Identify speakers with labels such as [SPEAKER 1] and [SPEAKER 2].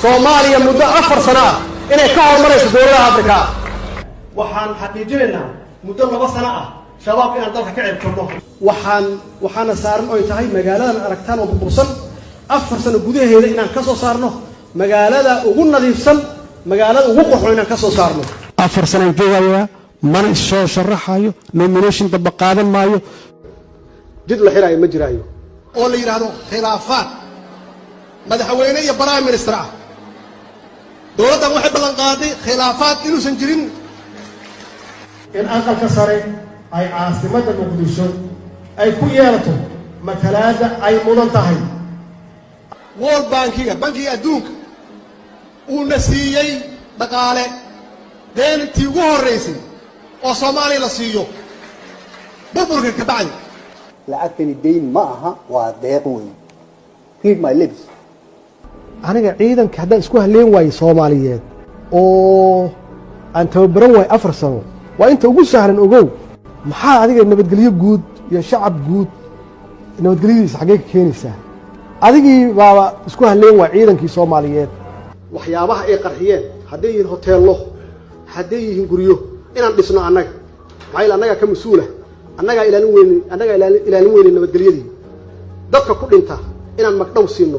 [SPEAKER 1] Soomaaliya muddo 4 sano ah inay ka hormarayso dowladda Afrika waxaan xaqiijinaynaa muddo 2 sano ah shabaab inaan dalka ka ciribtirno waxaana saaran oo tahay magaaladan aragtaan oo burbursan 4 sano gudaheeda inaan ka soo saarno magaalada ugu nadiifsan magaalada ugu qurxoon inaan ka soo saarno
[SPEAKER 2] 4 sano joogaya mana soo sharaxayo nomination daba qaadan maayo
[SPEAKER 1] jid la xiraayo ma jiraayo
[SPEAKER 3] oo la yiraahdo khilaafaad madaxweyne iyo prime minister ah dowladda waxay ballan qaaday khilaafaad inuusan jirin
[SPEAKER 1] in aqalka sare ay caasimadda Muqdisho ay ku yeelato matalaada ay mudan tahay
[SPEAKER 3] World Bankiga bankiga adduunka uu nasiiyay dhaqaale deentii ugu horeysay oo Soomaaliya la siiyo burburka ka bacdi
[SPEAKER 4] lacagtani deyn ma aha waa deeq weyn read my lips
[SPEAKER 1] aniga ciidanka haddaan isku haleen waayo Soomaaliyeed oo aan tababaran waay 4 sano waa inta ugu sahlan ogow maxaa adiga nabadgelyo guud iyo shacab guud nabadgelyadiisa xagee ka keenaysaa adigii baa isku haleen waay ciidankii Soomaaliyeed waxyaabaha ay qarxiyeen hadday yihiin hoteello hadday yihiin guryo inaan dhisno annaga ka mas'uula annaga ilaalin weyne nabadgelyadii dadka ku dhinta inaan magdhow siino